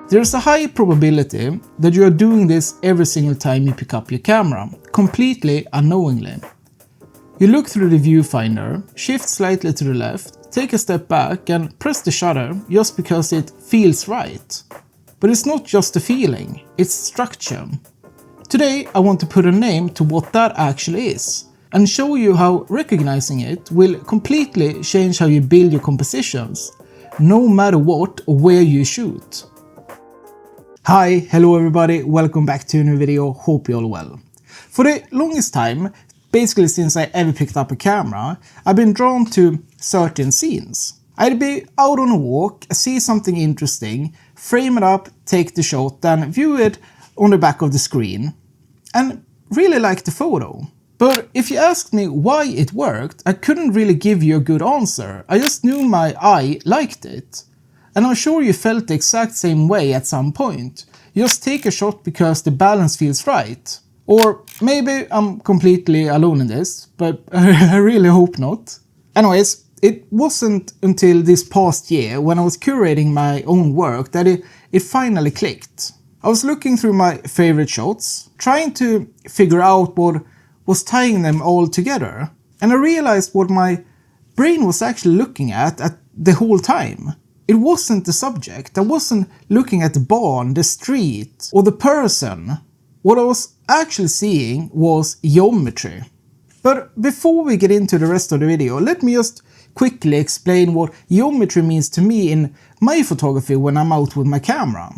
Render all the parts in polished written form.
There's a high probability that you are doing this every single time you pick up your camera, completely unknowingly. You look through the viewfinder, shift slightly to the left, take a step back and press the shutter just because it feels right. But it's not just a feeling, it's structure. Today I want to put a name to what that actually is and show you how recognizing it will completely change how you build your compositions, no matter what or where you shoot. Hi, hello everybody, welcome back to a new video, hope you're all well. For the longest time, basically since I ever picked up a camera, I've been drawn to certain scenes. I'd be out on a walk, see something interesting, frame it up, take the shot, then view it on the back of the screen, and really like the photo. But if you asked me why it worked, I couldn't really give you a good answer. I just knew my eye liked it. And I'm sure you felt the exact same way at some point. You just take a shot because the balance feels right. Or maybe I'm completely alone in this, but I really hope not. Anyways, it wasn't until this past year when I was curating my own work that it finally clicked. I was looking through my favorite shots, trying to figure out what was tying them all together. And I realized what my brain was actually looking at the whole time. It wasn't the subject, I wasn't looking at the barn, the street, or the person. What I was actually seeing was geometry. But before we get into the rest of the video, let me just quickly explain what geometry means to me in my photography when I'm out with my camera.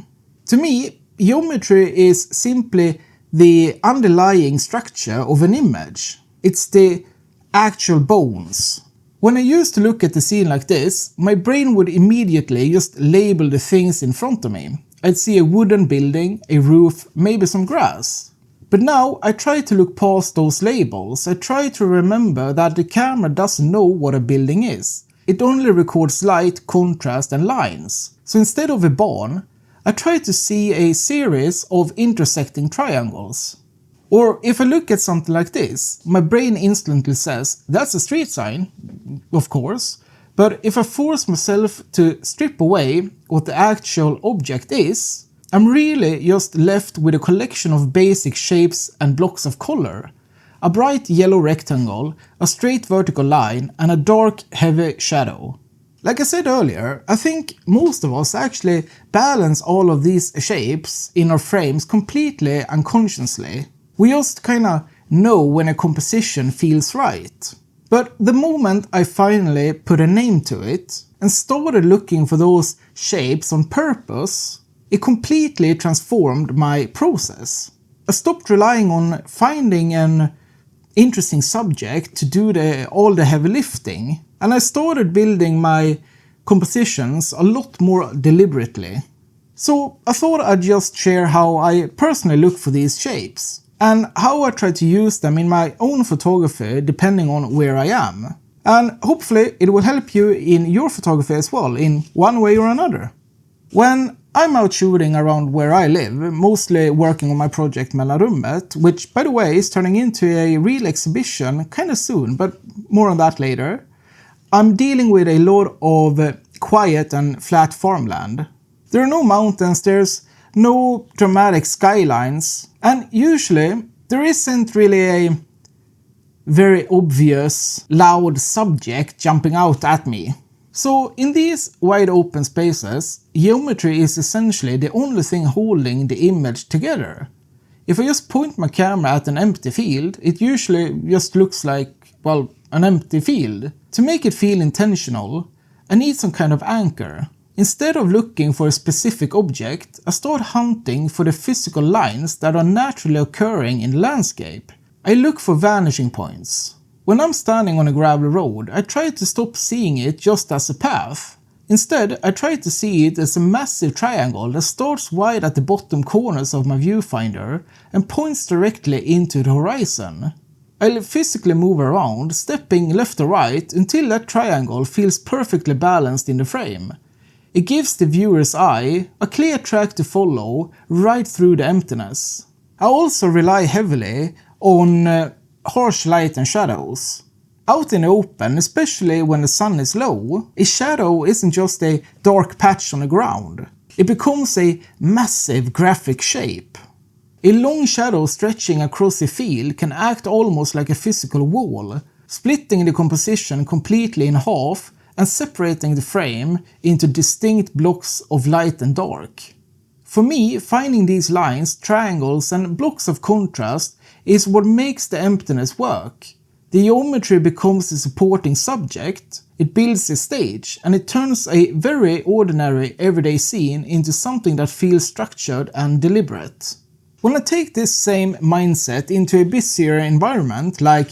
To me, geometry is simply the underlying structure of an image. It's the actual bones. When I used to look at the scene like this, my brain would immediately just label the things in front of me. I'd see a wooden building, a roof, maybe some grass. But now I try to look past those labels. I try to remember that the camera doesn't know what a building is. It only records light, contrast and lines. So instead of a barn, I try to see a series of intersecting triangles. Or if I look at something like this, my brain instantly says, that's a street sign, of course. But if I force myself to strip away what the actual object is, I'm really just left with a collection of basic shapes and blocks of color. A bright yellow rectangle, a straight vertical line, and a dark heavy shadow. Like I said earlier, I think most of us actually balance all of these shapes in our frames completely unconsciously. We just kinda know when a composition feels right. But the moment I finally put a name to it and started looking for those shapes on purpose, it completely transformed my process. I stopped relying on finding an interesting subject to do all the heavy lifting, and I started building my compositions a lot more deliberately. So I thought I'd just share how I personally look for these shapes, and how I try to use them in my own photography depending on where I am. And hopefully it will help you in your photography as well, in one way or another. When I'm out shooting around where I live, mostly working on my project Mellanrummet, which by the way is turning into a real exhibition kinda soon, but more on that later. I'm dealing with a lot of quiet and flat farmland. There are no mountains, there's no dramatic skylines, and usually there isn't really a very obvious, loud subject jumping out at me. So in these wide open spaces, geometry is essentially the only thing holding the image together. If I just point my camera at an empty field, it usually just looks like, well, an empty field. To make it feel intentional, I need some kind of anchor. Instead of looking for a specific object, I start hunting for the physical lines that are naturally occurring in the landscape. I look for vanishing points. When I'm standing on a gravel road, I try to stop seeing it just as a path. Instead, I try to see it as a massive triangle that starts wide at the bottom corners of my viewfinder and points directly into the horizon. I'll physically move around, stepping left or right until that triangle feels perfectly balanced in the frame. It gives the viewer's eye a clear track to follow right through the emptiness. I also rely heavily on harsh light and shadows. Out in the open, especially when the sun is low, a shadow isn't just a dark patch on the ground. it becomes a massive graphic shape. A long shadow stretching across the field can act almost like a physical wall, splitting the composition completely in half and separating the frame into distinct blocks of light and dark. For me, finding these lines, triangles and blocks of contrast is what makes the emptiness work. The geometry becomes the supporting subject, it builds the stage, and it turns a very ordinary everyday scene into something that feels structured and deliberate. When I take this same mindset into a busier environment, like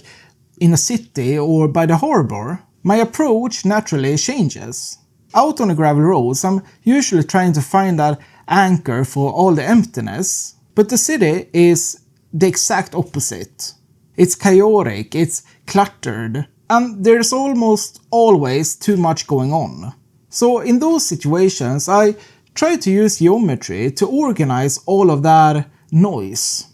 in a city or by the harbor, my approach naturally changes. Out on the gravel roads, I'm usually trying to find that anchor for all the emptiness, but the city is the exact opposite. It's chaotic, it's cluttered, and there's almost always too much going on. So in those situations, I try to use geometry to organize all of that noise.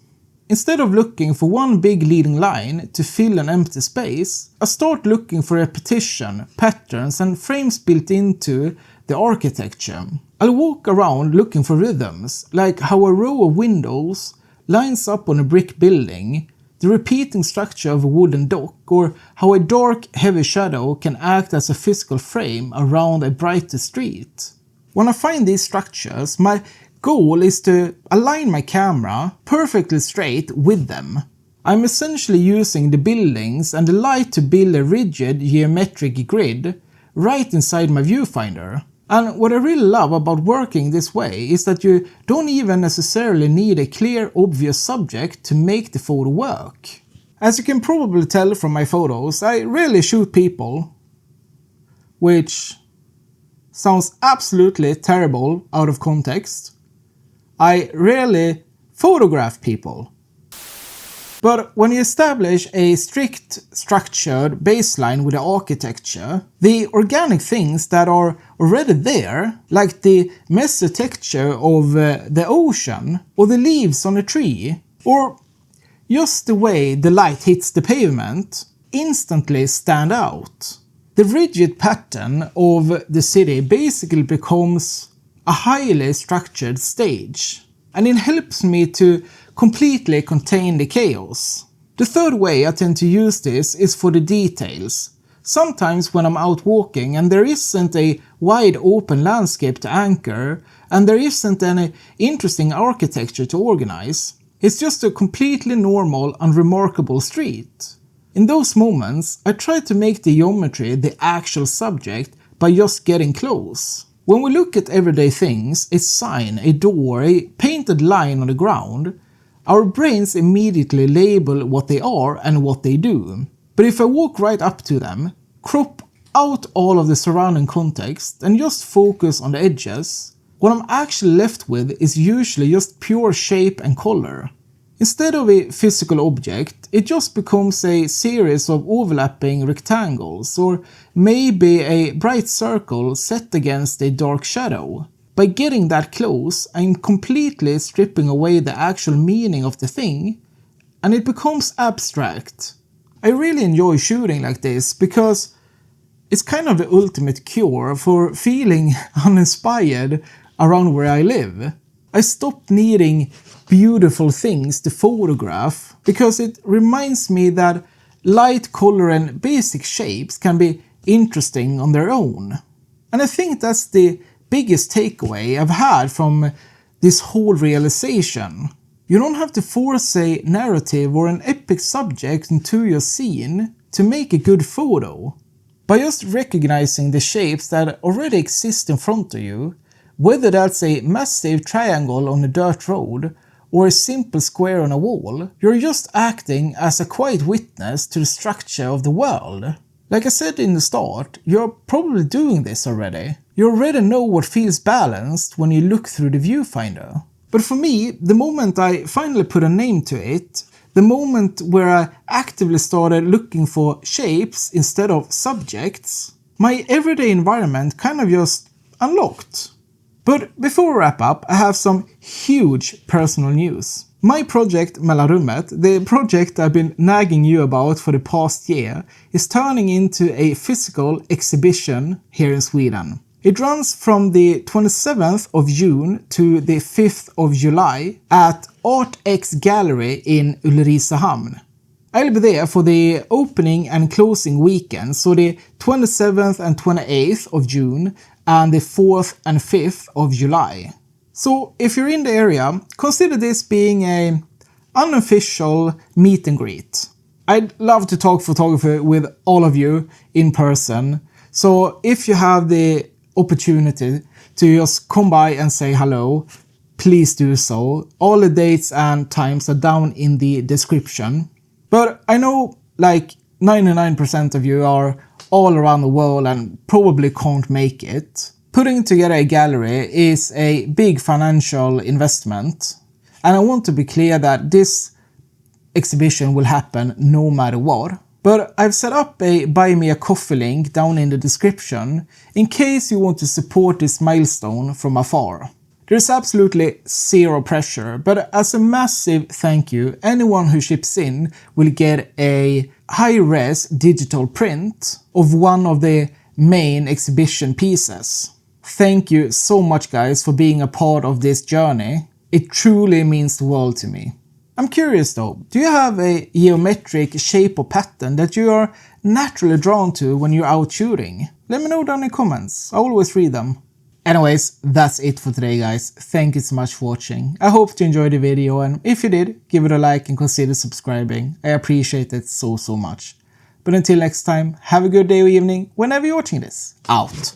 Instead of looking for one big leading line to fill an empty space, I start looking for repetition, patterns and frames built into the architecture. I'll walk around looking for rhythms, like how a row of windows lines up on a brick building, the repeating structure of a wooden dock, or how a dark, heavy shadow can act as a physical frame around a brighter street. When I find these structures, my goal is to align my camera perfectly straight with them. I'm essentially using the buildings and the light to build a rigid geometric grid right inside my viewfinder. And what I really love about working this way is that you don't even necessarily need a clear, obvious subject to make the photo work. As you can probably tell from my photos, I rarely shoot people, which sounds absolutely terrible out of context. I rarely photograph people. But when you establish a strict, structured baseline with the architecture, the organic things that are already there, like the messy texture of the ocean, or the leaves on a tree, or just the way the light hits the pavement, instantly stand out. The rigid pattern of the city basically becomes a highly structured stage, and it helps me to completely contain the chaos. The third way I tend to use this is for the details. Sometimes when I'm out walking and there isn't a wide open landscape to anchor and there isn't any interesting architecture to organize, it's just a completely normal and remarkable street. In those moments, I try to make the geometry the actual subject by just getting close. When we look at everyday things, a sign, a door, a painted line on the ground, our brains immediately label what they are and what they do. But if I walk right up to them, crop out all of the surrounding context and just focus on the edges, what I'm actually left with is usually just pure shape and color. Instead of a physical object, it just becomes a series of overlapping rectangles, or maybe a bright circle set against a dark shadow. By getting that close, I'm completely stripping away the actual meaning of the thing, and it becomes abstract. I really enjoy shooting like this because it's kind of the ultimate cure for feeling uninspired around where I live. I stopped needing beautiful things to photograph because it reminds me that light, color and basic shapes can be interesting on their own. And I think that's the biggest takeaway I've had from this whole realization. You don't have to force a narrative or an epic subject into your scene to make a good photo. By just recognizing the shapes that already exist in front of you, whether that's a massive triangle on a dirt road or a simple square on a wall, you're just acting as a quiet witness to the structure of the world. Like I said in the start, you're probably doing this already. You already know what feels balanced when you look through the viewfinder. But for me, the moment I finally put a name to it, the moment where I actively started looking for shapes instead of subjects, my everyday environment kind of just unlocked. But before we wrap up, I have some huge personal news. My project Mellanrummet, the project I've been nagging you about for the past year, is turning into a physical exhibition here in Sweden. It runs from the 27th of June to the 5th of July at ArtX Gallery in Ulricehamn. I'll be there for the opening and closing weekend, so the 27th and 28th of June and the 4th and 5th of July. So if you're in the area, consider this being an unofficial meet and greet. I'd love to talk photography with all of you in person, so if you have the opportunity to just come by and say hello, please do so. All the dates and times are down in the description. But I know like 99% of you are all around the world and probably can't make it. Putting together a gallery is a big financial investment, and I want to be clear that this exhibition will happen no matter what. But I've set up a buy me a coffee link down in the description in case you want to support this milestone from afar. There's absolutely zero pressure, but as a massive thank you, anyone who chips in will get a high-res digital print of one of the main exhibition pieces. Thank you so much guys for being a part of this journey. It truly means the world to me. I'm curious though, do you have a geometric shape or pattern that you are naturally drawn to when you're out shooting? Let me know down in the comments, I always read them. Anyways, that's it for today guys, thank you so much for watching. I hope you enjoyed the video, and if you did, give it a like and consider subscribing. I appreciate it so much. But until next time, have a good day or evening whenever you're watching this. Out!